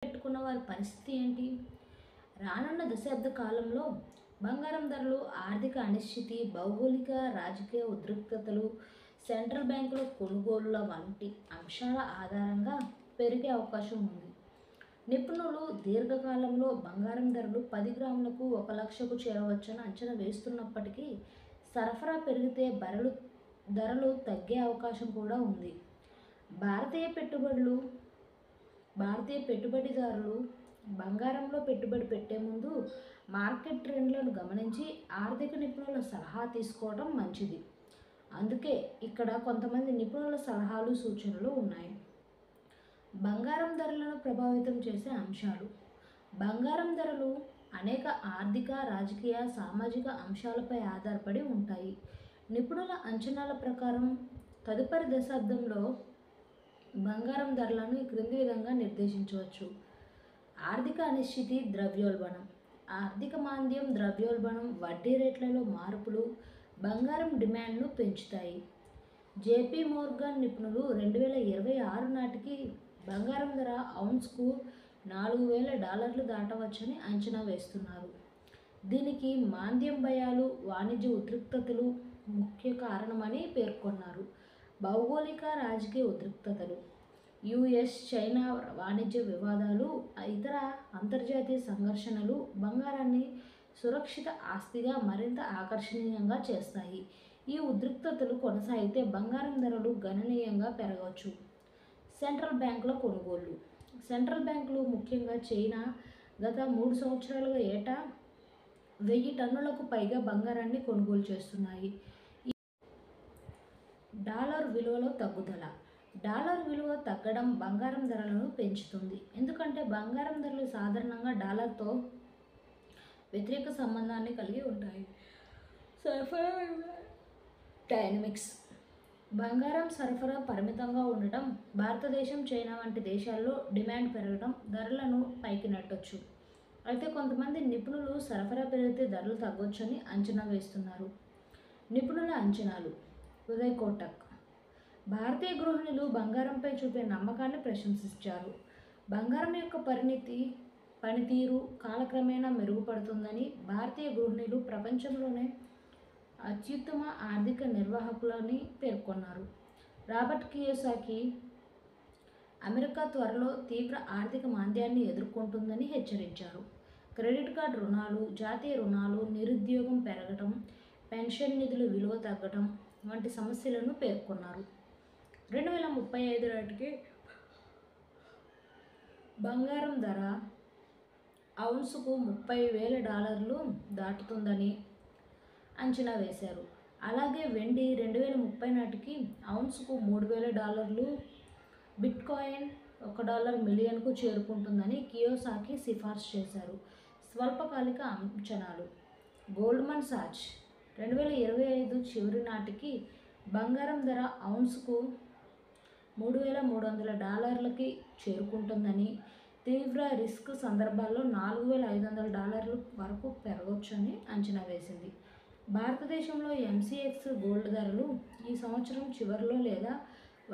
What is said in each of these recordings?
పెట్టుకున్న వారి పరిస్థితి ఏంటి? రానున్న దశాబ్ద కాలంలో బంగారం ధరలు ఆర్థిక అనిశ్చితి, భౌగోళిక రాజకీయ ఉద్రిక్తతలు, సెంట్రల్ బ్యాంకుల కొనుగోళ్ల వంటి అంశాల ఆధారంగా పెరిగే అవకాశం ఉంది. నిపుణులు దీర్ఘకాలంలో బంగారం ధరలు 10 గ్రాములకు 1,00,000కు చేరవచ్చని అంచనా వేస్తున్నప్పటికీ, సరఫరా పెరిగితే ధరలు తగ్గే అవకాశం కూడా ఉంది. భారతీయ పెట్టుబడిదారులు బంగారంలో పెట్టుబడి పెట్టే ముందు మార్కెట్ ట్రెండ్లను గమనించి ఆర్థిక నిపుణుల సలహా తీసుకోవడం మంచిది. అందుకే ఇక్కడ కొంతమంది నిపుణుల సలహాలు, సూచనలు ఉన్నాయి. బంగారం ధరలను ప్రభావితం చేసే అంశాలు. బంగారం ధరలు అనేక ఆర్థిక, రాజకీయ, సామాజిక అంశాలపై ఆధారపడి ఉంటాయి. నిపుణుల అంచనాల ప్రకారం తదుపరి దశాబ్దంలో బంగారం ధరలను ఈ క్రింది విధంగా నిర్దేశించవచ్చు. ఆర్థిక అనిశ్చితి, ద్రవ్యోల్బణం. ఆర్థిక మాంద్యం, ద్రవ్యోల్బణం, వడ్డీ రేట్లలో మార్పులు బంగారం డిమాండ్ను పెంచుతాయి. జేపీ మోర్గాన్ నిపుణులు 2026 నాటికి బంగారం ధర ఔన్స్కు $4,000 దాటవచ్చని అంచనా వేస్తున్నారు. దీనికి మాంద్యం భయాలు, వాణిజ్య ఉద్రిక్తతలు ముఖ్య కారణమని పేర్కొన్నారు. భౌగోళిక రాజకీయ ఉద్రిక్తతలు. యుఎస్, చైనా వాణిజ్య వివాదాలు, ఇతర అంతర్జాతీయ సంఘర్షణలు బంగారాన్ని సురక్షిత ఆస్తిగా మరింత ఆకర్షణీయంగా చేస్తాయి. ఈ ఉద్రిక్తతలు కొనసాగితే బంగారం ధరలు గణనీయంగా పెరగవచ్చు. సెంట్రల్ బ్యాంకుల కొనుగోళ్లు. సెంట్రల్ బ్యాంకులు, ముఖ్యంగా చైనా, గత 3 సంవత్సరాలుగా ఏటా 1000 టన్నులకు పైగా బంగారాన్ని కొనుగోలు చేస్తున్నాయి. డాలర్ విలువలో తగ్గుదల. డాలర్ విలువ తగ్గడం బంగారం ధరలను పెంచుతుంది. ఎందుకంటే బంగారం ధరలు సాధారణంగా డాలర్తో వ్యతిరేక సంబంధాన్ని కలిగి ఉంటాయి. సరఫరా డైనమిక్స్. బంగారం సరఫరా పరిమితంగా ఉండటం, భారతదేశం, చైనా వంటి దేశాల్లో డిమాండ్ పెరగడం ధరలను పైకి నెట్టొచ్చు. అయితే కొంతమంది నిపుణులు సరఫరా పెరిగితే ధరలు తగ్గొచ్చని అంచనా వేస్తున్నారు. నిపుణుల అంచనాలు. ఉదయ్ కోటక్. భారతీయ గృహిణులు బంగారంపై చూపే నమ్మకాన్ని ప్రశంసించారు. బంగారం యొక్క పనితీరు కాలక్రమేణా మెరుగుపడుతుందని, భారతీయ గృహిణులు ప్రపంచంలోనే అత్యుత్తమ ఆర్థిక నిర్వాహకులని పేర్కొన్నారు. Robert Kiyosaki. అమెరికా త్వరలో తీవ్ర ఆర్థిక మాంద్యాన్ని ఎదుర్కొంటుందని హెచ్చరించారు. క్రెడిట్ కార్డు రుణాలు, జాతీయ రుణాలు, నిరుద్యోగం పెరగటం, పెన్షన్ నిధుల విలువ తగ్గటం వంటి సమస్యలను పేర్కొన్నారు. 2035 నాటికి బంగారం ధర ఔన్సుకు $30,000 దాటుతుందని అంచనా వేశారు. అలాగే వెండి 2030 నాటికి ఔన్సుకు $3,000, బిట్కాయిన్ $1 మిలియన్కు చేరుకుంటుందని కియోసాకి సిఫార్సు చేశారు. స్వల్పకాలిక అంచనాలు. గోల్డ్మన్ సాచ్ 2025 చివరి నాటికి బంగారం ధర ఔన్సుకు $3,300కి చేరుకుంటుందని, తీవ్ర రిస్క్ సందర్భాల్లో $4,500 వరకు పెరగవచ్చని అంచనా వేసింది. భారతదేశంలో ఎంసీఎక్స్ గోల్డ్ ధరలు ఈ సంవత్సరం చివరిలో లేదా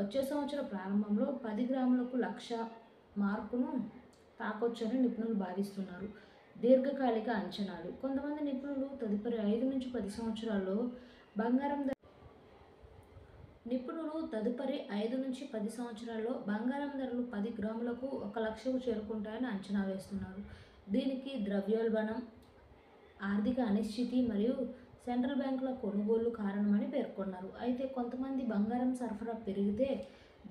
వచ్చే సంవత్సరం ప్రారంభంలో 10 గ్రాములకు 1,00,000 మార్కును తాకొచ్చని నిపుణులు భావిస్తున్నారు. దీర్ఘకాలిక అంచనాలు. కొంతమంది నిపుణులు తదుపరి 5 నుంచి 10 సంవత్సరాల్లో బంగారం ధరలు 10 గ్రాములకు 1,00,000కు చేరుకుంటాయని అంచనా వేస్తున్నారు. దీనికి ద్రవ్యోల్బణం, ఆర్థిక అనిశ్చితి మరియు సెంట్రల్ బ్యాంకుల కొనుగోళ్లు కారణమని పేర్కొన్నారు. అయితే కొంతమంది బంగారం సరఫరా పెరిగితే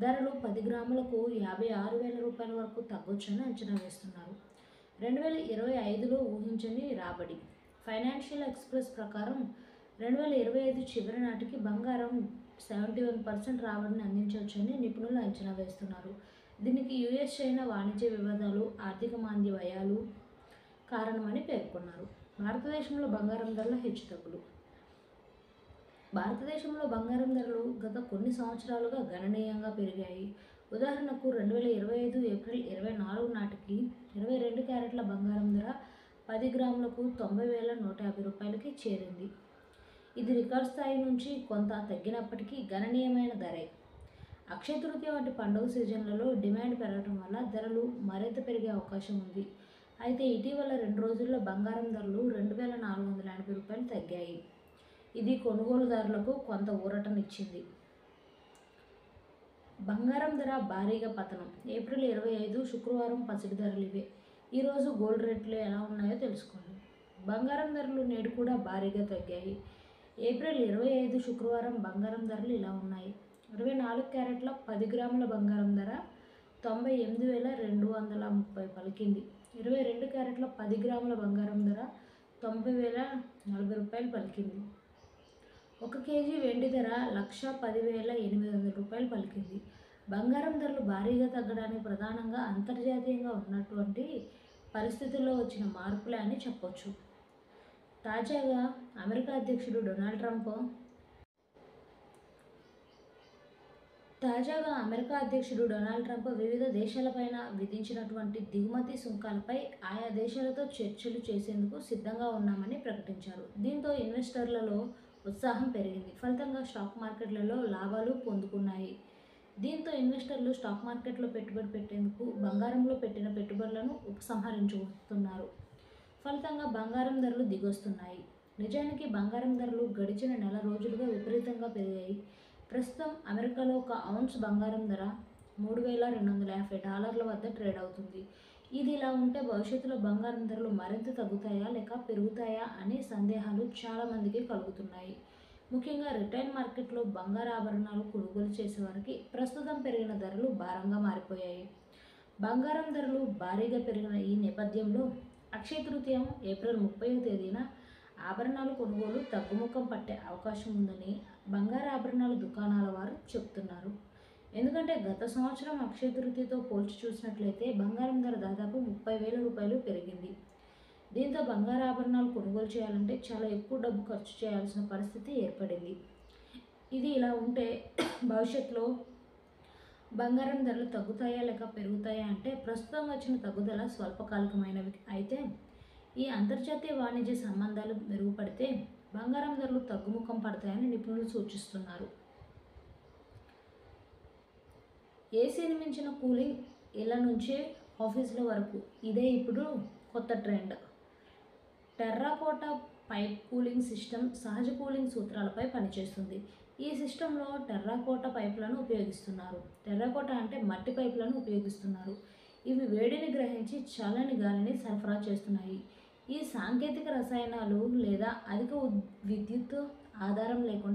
ధరలు 10 గ్రాములకు $56,000 వరకు తగ్గొచ్చని అంచనా వేస్తున్నారు. 2025లో ఊహించని రాబడి. ఫైనాన్షియల్ ఎక్స్ప్రెస్ ప్రకారం 2025 చివరి నాటికి బంగారం 71% రాబడిని అందించవచ్చని నిపుణులు అంచనా వేస్తున్నారు. దీనికి యుఎస్, చైనా వాణిజ్య వివాదాలు, ఆర్థిక మాంద్య భయాలు కారణమని పేర్కొన్నారు. భారతదేశంలో బంగారం ధరల హెచ్చుతగ్గులు. భారతదేశంలో బంగారం ధరలు గత కొన్ని సంవత్సరాలుగా గణనీయంగా పెరిగాయి. ఉదాహరణకు 2025 ఏప్రిల్ 24 నాటికి 22 క్యారెట్ల బంగారం ధర 10 గ్రాములకు $90,150కి చేరింది. ఇది రికార్డ్ స్థాయి నుంచి కొంత తగ్గినప్పటికీ గణనీయమైన ధరే. అక్షయ తృతీయ వంటి పండుగ సీజన్లలో డిమాండ్ పెరగడం వల్ల ధరలు మరింత పెరిగే అవకాశం ఉంది. అయితే ఇటీవల 2 రోజుల్లో బంగారం ధరలు రూ. 2480 తగ్గాయి. ఇది కొనుగోలుదారులకు కొంత ఊరటనిచ్చింది. బంగారం ధర భారీగా పతనం. ఏప్రిల్ 25 శుక్రవారం పసిడి ధరలు ఇవే. ఈరోజు గోల్డ్ రేట్లు ఎలా ఉన్నాయో తెలుసుకోండి. బంగారం ధరలు నేడు కూడా భారీగా తగ్గాయి. ఏప్రిల్ 25 శుక్రవారం బంగారం ధరలు ఇలా ఉన్నాయి. 24 క్యారెట్ల 10 గ్రాముల బంగారం ధర 98,230 పలికింది. 22 క్యారెట్ల 10 గ్రాముల బంగారం ధర 90,040 పలికింది. 1 కేజీ వెండి ధర 1,10,800 పలికింది. బంగారం ధరలు భారీగా తగ్గడానికి ప్రధానంగా అంతర్జాతీయంగా ఉన్నటువంటి పరిస్థితుల్లో వచ్చిన మార్పులే అని చెప్పొచ్చు. తాజాగా అమెరికా అధ్యక్షుడు డొనాల్డ్ ట్రంప్ వివిధ దేశాలపైన విధించినటువంటి దిగుమతి సుంకాలపై ఆయా దేశాలతో చర్చలు చేసేందుకు సిద్ధంగా ఉన్నామని ప్రకటించారు. దీంతో ఇన్వెస్టర్లలో ఉత్సాహం పెరిగింది. ఫలితంగా స్టాక్ మార్కెట్లలో లాభాలు పొందుకున్నాయి. దీంతో ఇన్వెస్టర్లు స్టాక్ మార్కెట్లో పెట్టుబడి పెట్టేందుకు బంగారంలో పెట్టిన పెట్టుబడులను ఉపసంహరించుకుంటున్నారు. ఫలితంగా బంగారం ధరలు దిగొస్తున్నాయి. నిజానికి బంగారం ధరలు గడిచిన నెల రోజులుగా విపరీతంగా పెరిగాయి. ప్రస్తుతం అమెరికాలో 1 ఔన్స్ బంగారం ధర $3,250 వద్ద ట్రేడ్ అవుతుంది. ఇది ఇలా ఉంటే భవిష్యత్తులో బంగారం ధరలు మరింత తగ్గుతాయా లేక పెరుగుతాయా అనే సందేహాలు చాలామందికి కలుగుతున్నాయి. ముఖ్యంగా రిటైల్ మార్కెట్లో బంగారు ఆభరణాలు కొనుగోలు చేసేవారికి ప్రస్తుతం పెరిగిన ధరలు భారంగా మారిపోయాయి. బంగారం ధరలు భారీగా పెరిగిన ఈ నేపథ్యంలో అక్షయ తృతీయ ఏప్రిల్ 30వ తేదీన ఆభరణాలు కొనుగోలు తగ్గుముఖం పట్టే అవకాశం ఉందని బంగారు ఆభరణాల దుకాణాల వారు చెబుతున్నారు. ఎందుకంటే గత సంవత్సరం అక్షయ తృతీయతో పోల్చి చూసినట్లయితే బంగారం ధర దాదాపు ₹30,000 పెరిగింది. దీంతో బంగారు ఆభరణాలు కొనుగోలు చేయాలంటే చాలా ఎక్కువ డబ్బు ఖర్చు చేయాల్సిన పరిస్థితి ఏర్పడింది. ఇది ఇలా ఉంటే భవిష్యత్తులో బంగారం ధరలు తగ్గుతాయా లేక పెరుగుతాయా అంటే ప్రస్తుతం వచ్చిన తగ్గుదల స్వల్పకాలికమైనవి. అయితే ఈ అంతర్జాతీయ వాణిజ్య సంబంధాలు మెరుగుపడితే బంగారం ధరలు తగ్గుముఖం పడతాయని నిపుణులు సూచిస్తున్నారు. ఏసీని మించిన కూలింగ్ ఇళ్ల నుంచే ఆఫీసుల వరకు ఇదే ఇప్పుడు కొత్త trend. Terracotta pipe cooling system సహజ కూలింగ్ సూత్రాలపై పనిచేస్తుంది. ఈ సిస్టంలో టెర్రాకోటా పైపులను ఉపయోగిస్తున్నారు. టెర్రాకోటా అంటే మట్టి పైపులను ఉపయోగిస్తున్నారు. ఇవి వేడిని గ్రహించి చల్లని గాలిని సరఫరా చేస్తున్నాయి. ఈ సాంకేతిక రసాయనాలు లేదా అధిక విద్యుత్ ఆధారం లేకుండా